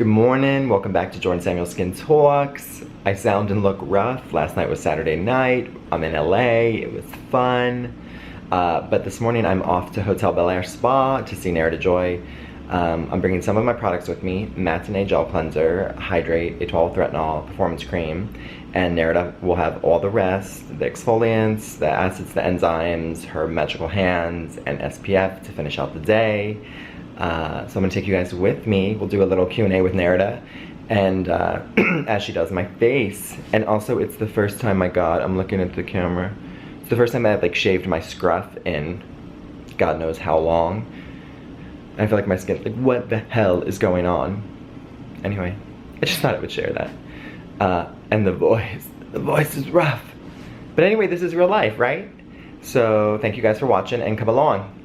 Good morning, welcome back to Jordan Samuel Skin Talks. I sound and look rough. Last night was Saturday night. I'm in LA, it was fun. But this morning I'm off to Hotel Bel-Air Spa to see Nerida Joy. I'm bringing some of my products with me. Matinee Gel Cleanser, Hydrate, Etoile Retinol, Performance Cream. And Nerida will have all the rest, the exfoliants, the acids, the enzymes, her magical hands, and SPF to finish out the day. So I'm gonna take you guys with me. We'll do a little Q&A with Nerida, and as she does my face. And also it's the first time, my God, I'm looking at the camera. It's the first time I've like shaved my scruff in God knows how long. I feel like my skin, like what the hell is going on? Anyway, I just thought I would share that. And the voice is rough. But anyway, this is real life, right? So thank you guys for watching and come along.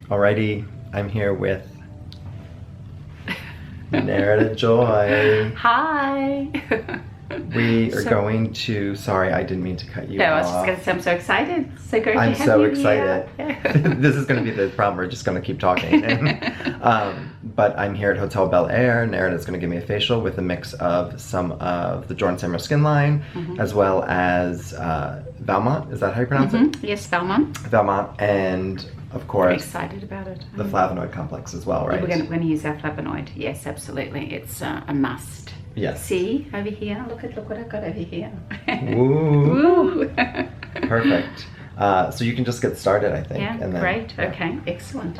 Alrighty, I'm here with Nerida Joy. Hi. We are going to, sorry, I didn't mean to cut you off. No, I was just going to say I'm so excited. So great I'm to have so you excited. here. This is going to be the problem, we're just going to keep talking. But I'm here at Hotel Bel-Air. Nerida's going to give me a facial with a mix of some of the Jordan Samuel skin line, as well as Valmont, is that how you pronounce it? Yes, Valmont. Valmont, and of course, Very excited about it. the flavonoid complex as well, right? We're going to use our flavonoid. Yes, absolutely. It's a must. Yes. See over here. Look what I've got over here. Woo. Woo. Perfect. So you can just get started, I think. Yeah, and then, great. yeah. Okay, excellent.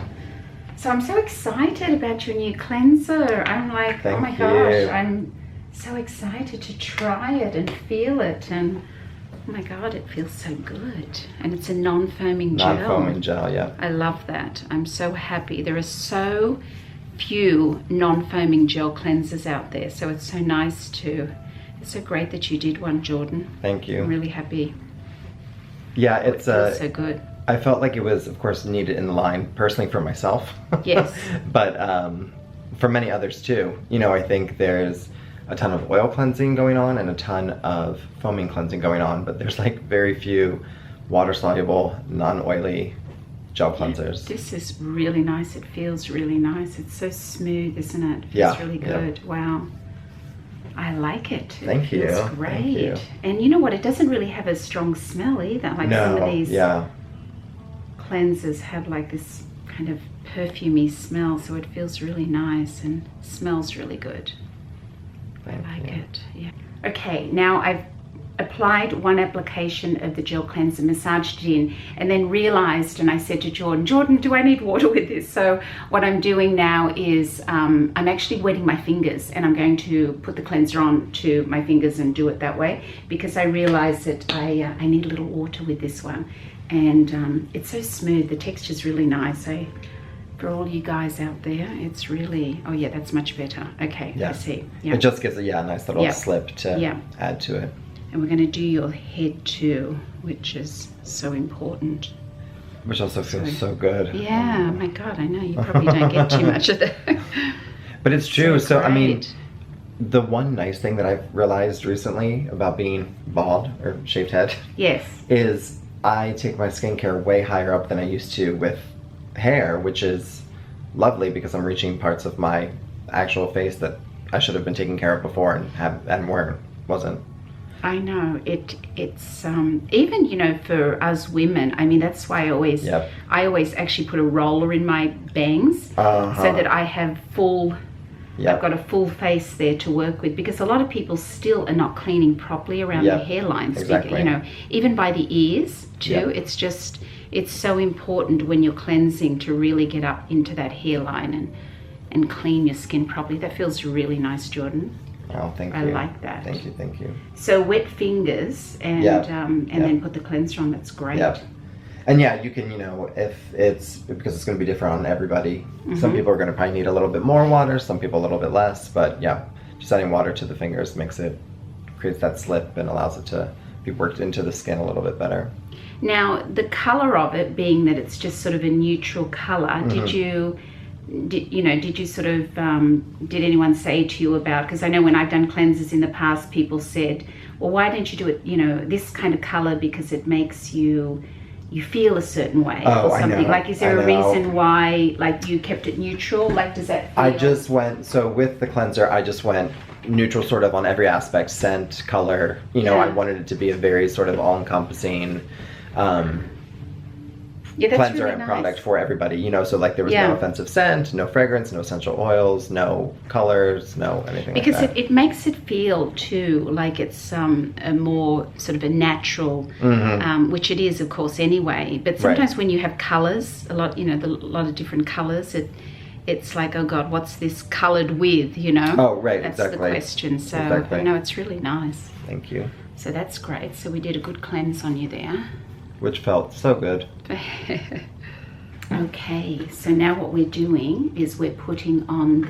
So I'm so excited about your new cleanser. I'm like, oh my gosh, I'm so excited to try it and feel it, and oh my God, it feels so good. And it's a non-foaming gel. Non-foaming gel, yeah. I love that. I'm so happy. There are so few non-foaming gel cleansers out there, so it's so nice to, it's so great that you did one, Jordan. Thank you. I'm really happy. Yeah, it's feels so good. I felt like it was, of course, needed in the line, personally for myself. Yes. But for many others too. You know, I think there's a ton of oil cleansing going on and a ton of foaming cleansing going on, but there's like very few water-soluble, non-oily gel cleansers. This is really nice. It feels really nice. It's so smooth, isn't it? It feels Yeah, really good. yeah. Wow. I like it. Thank you. It feels great. Thank you. And you know what? It doesn't really have a strong smell either. Like some of these cleansers have like this kind of perfumey smell, so it feels really nice and smells really good. I like it. Yeah. Okay, now I've applied one application of the gel cleanser, massaged it in, and then realized, and I said to Jordan, do I need water with this? So what I'm doing now is I'm actually wetting my fingers, and I'm going to put the cleanser on to my fingers and do it that way, because I realized that I need a little water with this one. And it's so smooth, the texture's really nice. For all you guys out there, it's really, oh yeah, that's much better. Okay, yeah. I see. Yeah. It just gives a nice little slip to add to it. And we're going to do your head too, which is so important. Which also feels so good. Yeah, oh my God, I know, you probably don't get too much of that. But it's true, so I mean, great. the one nice thing that I've realized recently about being bald or shaved head, yes, is I take my skincare way higher up than I used to with hair, which is lovely because I'm reaching parts of my actual face that I should have been taking care of before and wasn't. I know it's even, you know, for us women, I mean, that's why I always actually put a roller in my bangs so that I have full, I've got a full face there to work with, because a lot of people still are not cleaning properly around their hairlines. Exactly. You know, even by the ears too. It's just, it's so important when you're cleansing to really get up into that hairline and clean your skin properly. That feels really nice, Jordan. Oh, thank you. I like that. Thank you. So wet fingers and then put the cleanser on. That's great. Yep. And yeah, you can, you know, if it's, because it's going to be different on everybody. Some people are going to probably need a little bit more water, some people a little bit less, but yeah, just adding water to the fingers creates that slip and allows it to be worked into the skin a little bit better. Now, the color of it being that it's just sort of a neutral color, did you sort of, did anyone say to you about, because I know when I've done cleansers in the past, people said, well, why don't you do it, you know, this kind of color because it makes you feel a certain way or something. I know, like, is there a reason why, like, you kept it neutral? Like, does that feel... I just went, so with the cleanser, I just went neutral sort of on every aspect, scent, color. You know, I wanted it to be a very sort of all-encompassing cleanser and product for everybody, you know, so like there was no offensive scent, no fragrance, no essential oils, no colors, no anything because like that. It makes it feel too like it's a more sort of a natural, which it is of course anyway, but sometimes when you have colors, a lot, you know, a lot of different colors, it's like, oh God, what's this colored with, you know? Oh, right, that's exactly. the question. So, no, it's really nice. Thank you. So that's great. So we did a good cleanse on you there. Which felt so good. Okay, so now what we're doing is we're putting on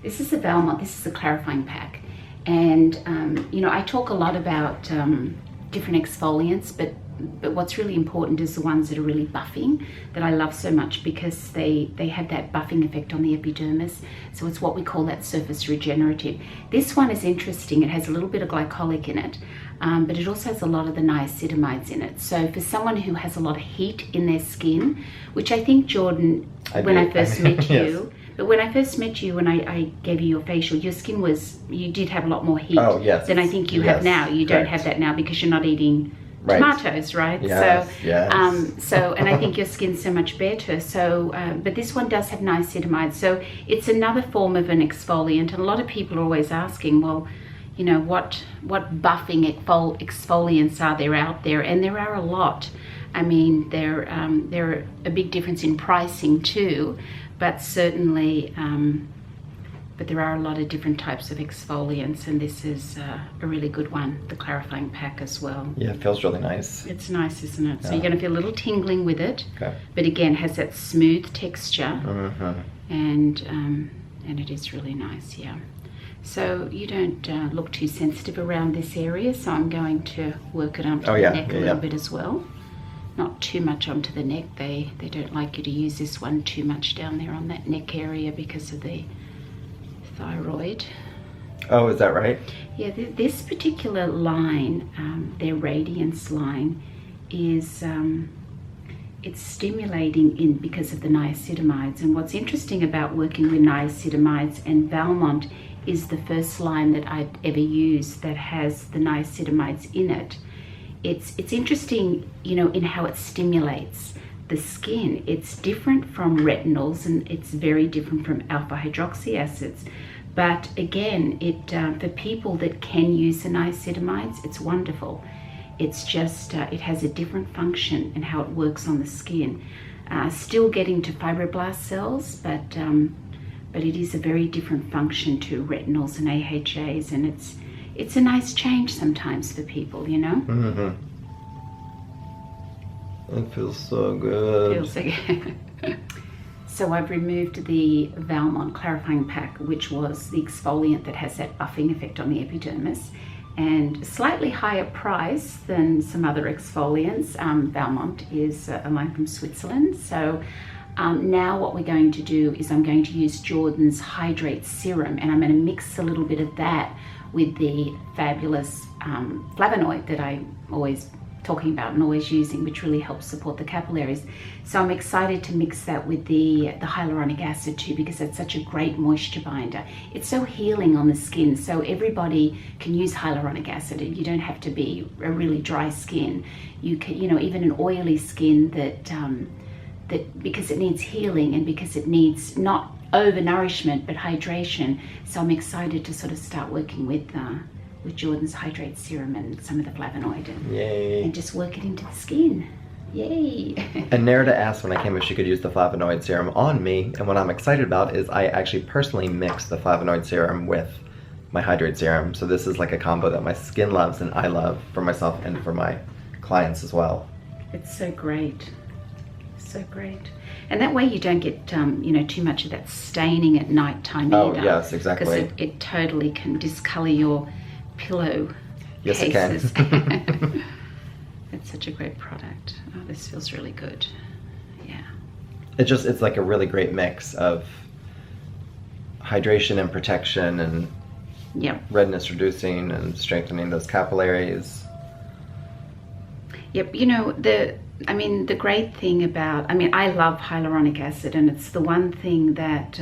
this is the Valmont, this is the clarifying pack. And, you know, I talk a lot about different exfoliants, but what's really important is the ones that are really buffing, that I love so much because they have that buffing effect on the epidermis. So it's what we call that surface regenerative. This one is interesting. It has a little bit of glycolic in it, but it also has a lot of the niacinamides in it. So for someone who has a lot of heat in their skin, which I think, Jordan, when I first met you, but when I first met you, when I gave you your facial, your skin you did have a lot more heat than I think you have now. You don't have that now because you're not eating tomatoes, right? Yes, so and I think your skin's so much better. So, but this one does have niacinamide, so it's another form of an exfoliant. And a lot of people are always asking, well, you know, what buffing exfoliants are there out there? And there are a lot. I mean, they're a big difference in pricing too, but certainly. But there are a lot of different types of exfoliants, and this is a really good one, the clarifying pack as well. Yeah, it feels really nice. It's nice, isn't it? So you're going to feel a little tingling with it, but again, has that smooth texture, and it is really nice, yeah. So you don't look too sensitive around this area, so I'm going to work it onto the neck a little bit as well. Not too much onto the neck. They don't like you to use this one too much down there on that neck area because of the thyroid. Oh, is that right? Yeah, this particular line, their Radiance line, is it's stimulating because of the niacinamides. And what's interesting about working with niacinamides and Valmont is the first line that I've ever used that has the niacinamides in it. It's interesting, you know, in how it stimulates the skin. It's different from retinols and it's very different from alpha hydroxy acids. But again, for people that can use the niacinamides, it's wonderful. It's just, it has a different function in how it works on the skin. Still getting to fibroblast cells, but it is a very different function to retinols and AHAs, and it's a nice change sometimes for people, you know? It feels so good. Feels so good. So I've removed the Valmont clarifying pack, which was the exfoliant that has that buffing effect on the epidermis, and slightly higher price than some other exfoliants. Valmont is a line from Switzerland. So now what we're going to do is I'm going to use Jordan's Hydrate Serum, and I'm going to mix a little bit of that with the fabulous flavonoid that I'm always talking about and always using, which really helps support the capillaries. So I'm excited to mix that with the hyaluronic acid too, because it's such a great moisture binder. It's so healing on the skin, so everybody can use hyaluronic acid. You don't have to be a really dry skin. You can, you know, even an oily skin that because it needs healing and because it needs not overnourishment but hydration. So I'm excited to sort of start working with Jordan's Hydrate Serum and some of the flavonoid and just work it into the skin. Yay! And Nerida asked when I came if she could use the flavonoid serum on me, and what I'm excited about is I actually personally mix the flavonoid serum with my Hydrate Serum. So this is like a combo that my skin loves and I love for myself and for my clients as well. It's so great. So great. And that way you don't get, you know, too much of that staining at nighttime either. Oh, yes, exactly. Because it totally can discolor your pillow cases. It can. It's such a great product. Oh, this feels really good. Yeah. It's like a really great mix of hydration and protection and yep. redness reducing and strengthening those capillaries. Yep. You know, the great thing about, I love hyaluronic acid, and it's the one thing that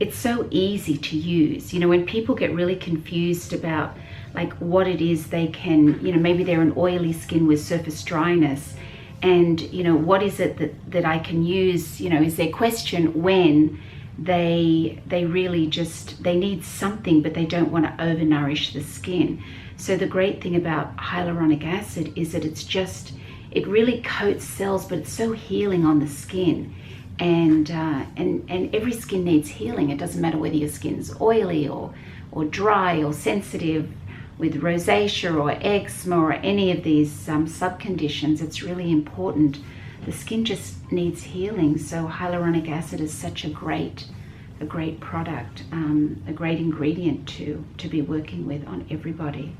it's so easy to use. You know, when people get really confused about like what it is they can, you know, maybe they're an oily skin with surface dryness, and, you know, what is it that I can use, you know, is their question when they really just, they need something, but they don't want to overnourish the skin. So the great thing about hyaluronic acid is that it really coats cells, but it's so healing on the skin. And every skin needs healing. It doesn't matter whether your skin's oily or dry or sensitive, with rosacea or eczema or any of these sub-conditions. It's really important. The skin just needs healing. So hyaluronic acid is such a great product, a great ingredient to be working with on everybody.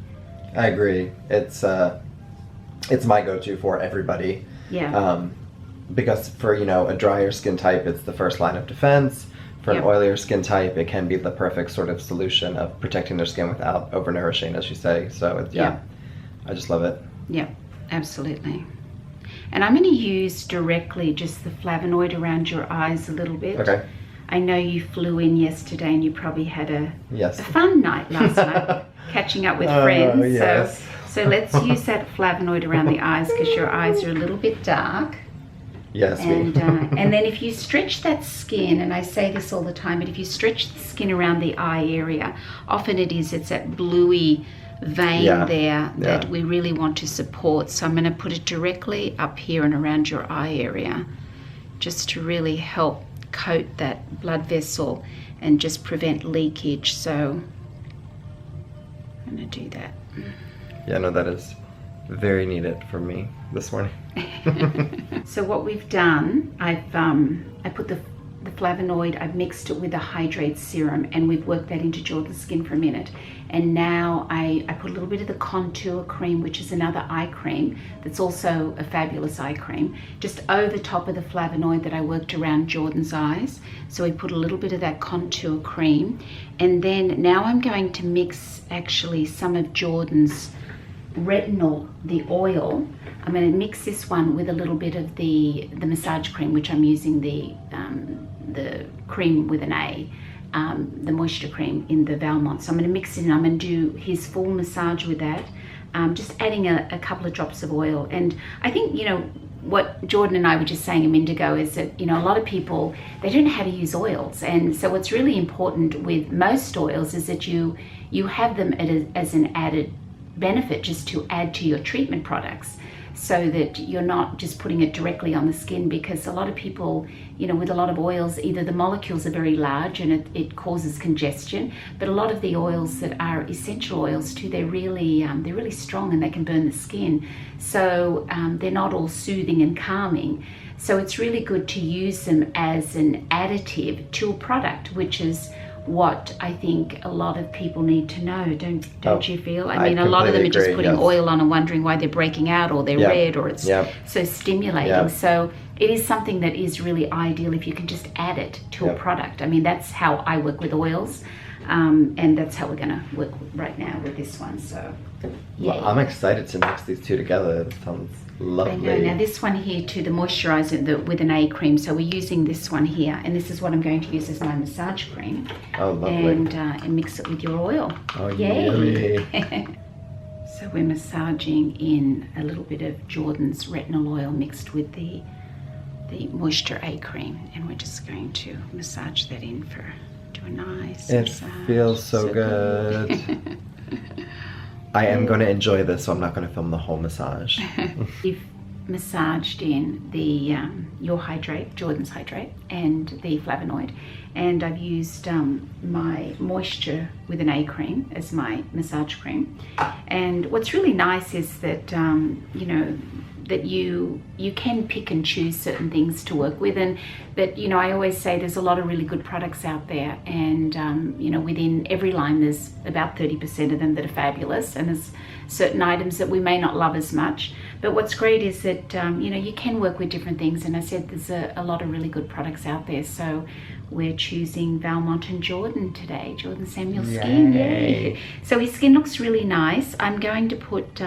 I agree. It's my go-to for everybody. Yeah. Because for, you know, a drier skin type, it's the first line of defense. For an oilier skin type, it can be the perfect sort of solution of protecting their skin without overnourishing, as you say. So I just love it. Yeah, absolutely. And I'm going to use directly just the flavonoid around your eyes a little bit. Okay. I know you flew in yesterday and you probably had a fun night last night, catching up with friends. Yes. So let's use that flavonoid around the eyes, because your eyes are a little bit dark. Yes. And then if you stretch that skin, and I say this all the time, but if you stretch the skin around the eye area, often it's that bluey vein there that we really want to support. So I'm going to put it directly up here and around your eye area, just to really help coat that blood vessel and just prevent leakage. So I'm going to do that. Yeah, no, that is very needed for me this morning. So what we've done, I put the flavonoid, I've mixed it with a hydrate serum, and we've worked that into Jordan's skin for a minute. And now I put a little bit of the contour cream, which is another eye cream that's also a fabulous eye cream, just over top of the flavonoid that I worked around Jordan's eyes. So we put a little bit of that contour cream, and then now I'm going to mix actually some of Jordan's retinol, the oil. I'm going to mix this one with a little bit of the massage cream, which I'm using the cream with an A, the moisture cream in the Valmont. So I'm going to mix it and I'm going to do his full massage with that, just adding a couple of drops of oil. And I think, you know, what Jordan and I were just saying a minute ago is that, you know, a lot of people, they don't know how to use oils. And so what's really important with most oils is that you have them as an added benefit, just to add to your treatment products, so that you're not just putting it directly on the skin. Because a lot of people, you know, with a lot of oils, either the molecules are very large and it causes congestion, but a lot of the oils that are essential oils too, they're really strong and they can burn the skin. So they're not all soothing and calming. So it's really good to use them as an additive to a product, which is what I think a lot of people need to know, don't you feel? I mean, a lot of them are just putting oil on and wondering why they're breaking out, or they're red, or it's so stimulating. So it is something that is really ideal if you can just add it to a product. I mean, that's how I work with oils, and that's how we're going to work right now with this one. So well, I'm excited to mix these two together. It sounds lovely. I know. Now this one here too, the moisturizer with an A cream. So we're using this one here, and this is what I'm going to use as my massage cream. Oh, lovely. And mix it with your oil. Oh, yay. So we're massaging in a little bit of Jordan's retinol oil mixed with the Moisture A cream, and we're just going to massage that in do a nice massage. It feels so good. I am going to enjoy this, so I'm not going to film the whole massage. We've massaged in the Jordan's hydrate, and the flavonoid, and I've used my moisture with an A cream as my massage cream. And what's really nice is that you know, that you can pick and choose certain things to work with, and that, you know, I always say there's a lot of really good products out there, and you know, within every line there's about 30% of them that are fabulous, and there's certain items that we may not love as much. But what's great is that you know, you can work with different things, and I said there's a lot of really good products out there. So we're choosing Valmont and Jordan today. Jordan Samuel Skin. Yay. So his skin looks really nice. I'm going to put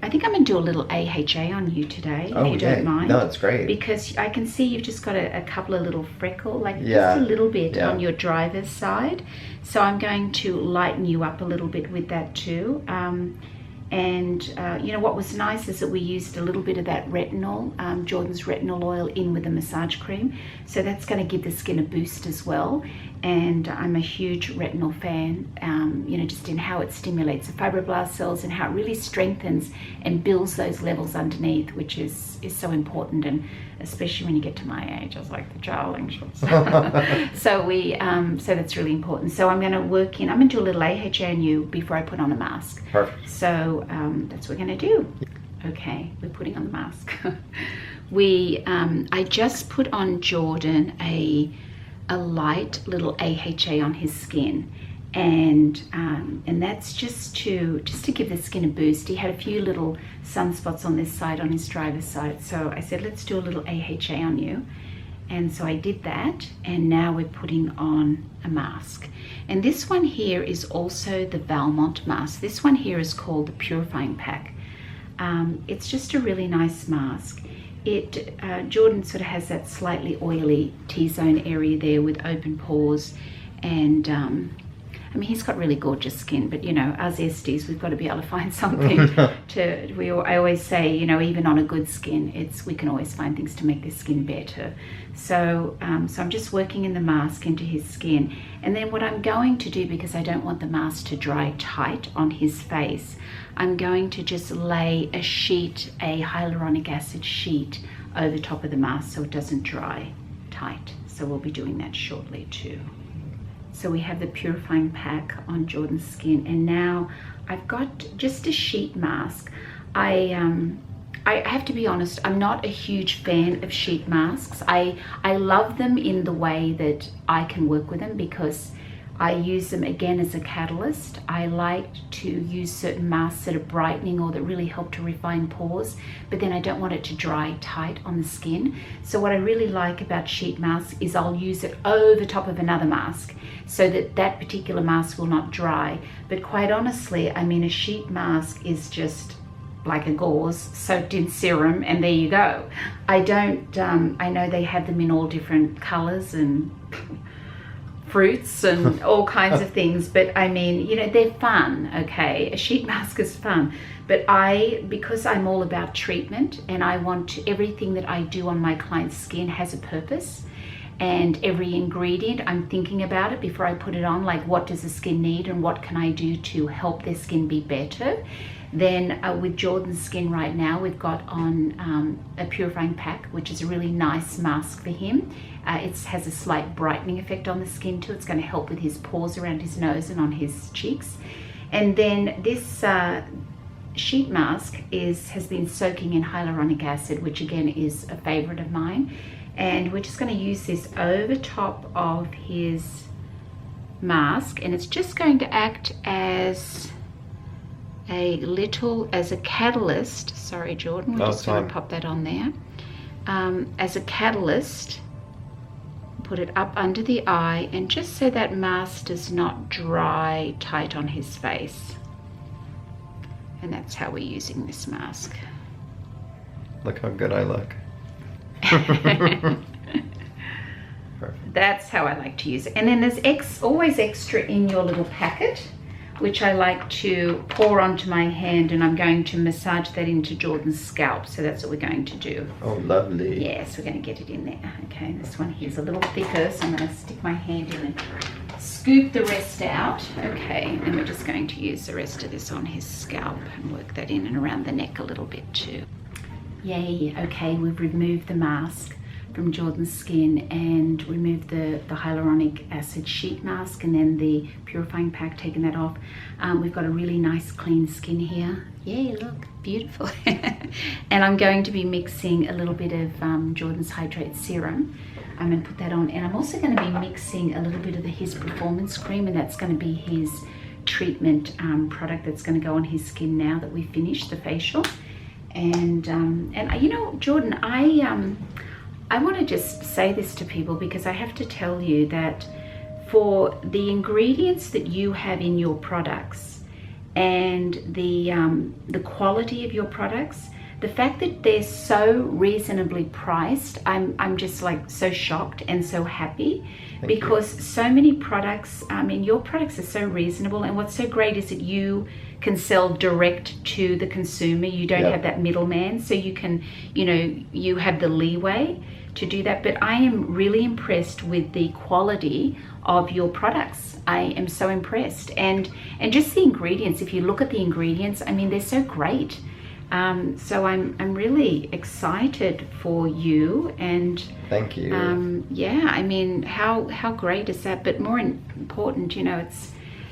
I think I'm going to do a little AHA on you today, if you don't mind. No, it's great. Because I can see you've just got a couple of little freckles, like just a little bit on your driver's side. So I'm going to lighten you up a little bit with that too. You know, what was nice is that we used a little bit of that retinol, Jordan's retinol oil, in with the massage cream. So that's going to give the skin a boost as well. And I'm a huge retinol fan, you know, just in how it stimulates the fibroblast cells and how it really strengthens and builds those levels underneath, which is so important. And especially when you get to my age, I was like the jarling shots. So that's really important. So I'm going to work in, I'm going to do a little AHA on you before I put on a mask. Perfect. So that's what we're going to do. Okay, we're putting on the mask. I just put on Jordan a light little AHA on his skin, and that's just to give the skin a boost. He had a few little sunspots on this side, on his driver's side, so I said let's do a little AHA on you, and so I did that, and now we're putting on a mask. And this one here is also the Valmont mask. This one here is called the Purifying Pack. It's just a really nice mask. Jordan sort of has that slightly oily T-zone area there with open pores, and I mean, he's got really gorgeous skin, but you know, us Esties, we've got to be able to find something I always say, you know, even on a good skin, we can always find things to make the skin better. So so I'm just working in the mask into his skin, and then what I'm going to do, because I don't want the mask to dry tight on his face, I'm going to just lay a hyaluronic acid sheet over top of the mask so it doesn't dry tight. So we'll be doing that shortly too. So we have the Purifying Pack on Jordan's skin, and now I've got just a sheet mask. I have to be honest, I'm not a huge fan of sheet masks. I love them in the way that I can work with them, because I use them again as a catalyst. I like to use certain masks that are brightening or that really help to refine pores, but then I don't want it to dry tight on the skin. So what I really like about sheet masks is I'll use it over top of another mask so that that particular mask will not dry. But quite honestly, I mean, a sheet mask is just like a gauze soaked in serum, and there you go. I know they have them in all different colors and fruits and all kinds of things, but I mean, you know, they're fun. Okay, a sheet mask is fun, but because I'm all about treatment, and I want everything that I do on my client's skin has a purpose, and every ingredient I'm thinking about it before I put it on, like what does the skin need and what can I do to help their skin be better. Then with Jordan's skin right now, we've got on a Purifying Pack, which is a really nice mask for him. It has a slight brightening effect on the skin too. It's going to help with his pores around his nose and on his cheeks. And then this sheet mask has been soaking in hyaluronic acid, which again is a favorite of mine. And we're just going to use this over top of his mask, and it's just going to act as a catalyst. Sorry, Jordan, we're just going to pop that on there. As a catalyst, put it up under the eye, and just so that mask does not dry tight on his face. And that's how we're using this mask. Look how good I look. Perfect. That's how I like to use it. And then there's always extra in your little packet, which I like to pour onto my hand, and I'm going to massage that into Jordan's scalp. So that's what we're going to do. Oh, lovely. Yes, we're going to get it in there. Okay, this one here's a little thicker, so I'm going to stick my hand in and scoop the rest out. Okay, and we're just going to use the rest of this on his scalp and work that in and around the neck a little bit too. Yay, okay, we've removed the mask from Jordan's Skin and removed the hyaluronic acid sheet mask and then the purifying pack, taking that off. We've got a really nice clean skin here. Yay, look, beautiful. And I'm going to be mixing a little bit of Jordan's Hydrate Serum. I'm going to put that on, and I'm also going to be mixing a little bit of his Performance Cream, and that's going to be his treatment product that's going to go on his skin now that we finish the facial. And you know, Jordan, I want to just say this to people, because I have to tell you that for the ingredients that you have in your products and the quality of your products, the fact that they're so reasonably priced, I'm just like so shocked and so happy. Because so many products, I mean, your products are so reasonable, and what's so great is that you can sell direct to the consumer. You don't have that middleman, so you can, you know, you have the leeway to do that. But I am really impressed with the quality of your products. I am so impressed, and just the ingredients. If you look at the ingredients, I mean, they're so great. So I'm really excited for you, and thank you. Yeah, I mean, how great is that? But more important, you know,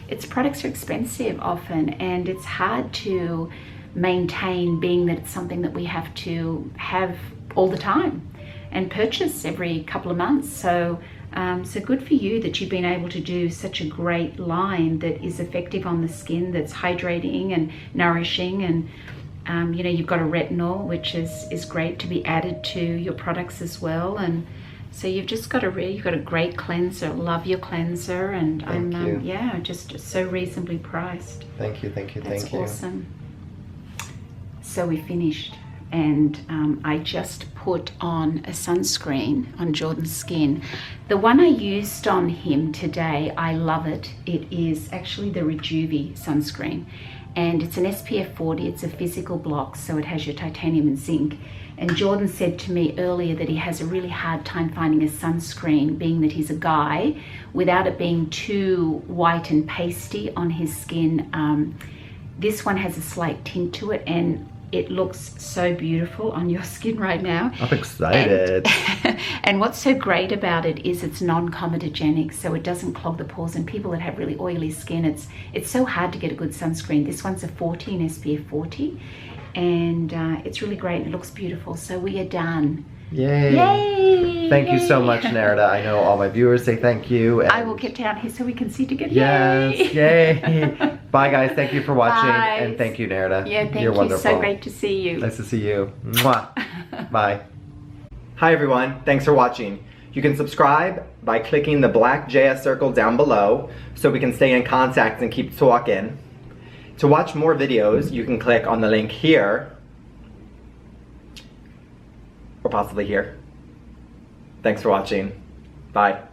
it's products are expensive often, and it's hard to maintain, being that it's something that we have to have all the time and purchase every couple of months. So so good for you that you've been able to do such a great line that is effective on the skin, that's hydrating and nourishing. And you know, you've got a retinol, which is great to be added to your products as well. And so you've just got you've got a great cleanser. Love your cleanser, and Thank you. Yeah, just so reasonably priced. Thank you. That's awesome. So we finished, and I just put on a sunscreen on Jordan's skin. The one I used on him today, I love it. It is actually the Rejuvi sunscreen. And it's an SPF 40, it's a physical block, so it has your titanium and zinc. And Jordan said to me earlier that he has a really hard time finding a sunscreen, being that he's a guy, without it being too white and pasty on his skin. This one has a slight tint to it, and it looks so beautiful on your skin right now. I'm excited. And what's so great about it is it's non-comedogenic, so it doesn't clog the pores. And people that have really oily skin, it's so hard to get a good sunscreen. This one's a 40, an SPF 40, and it's really great. It looks beautiful. So we are done. Yay! Yay! Thank you so much, Nerida. I know all my viewers say thank you. And I will get down here so we can see together. yes, yay! Bye, guys. Thank you for watching, Bye. and thank you, Nerida. Yeah, thank You're you. wonderful. So great to see you. Nice to see you. Mwah. Bye. Hi, everyone. Thanks for watching. You can subscribe by clicking the black JS circle down below so we can stay in contact and keep talking. To watch more videos, you can click on the link here, or possibly here. Thanks for watching. Bye.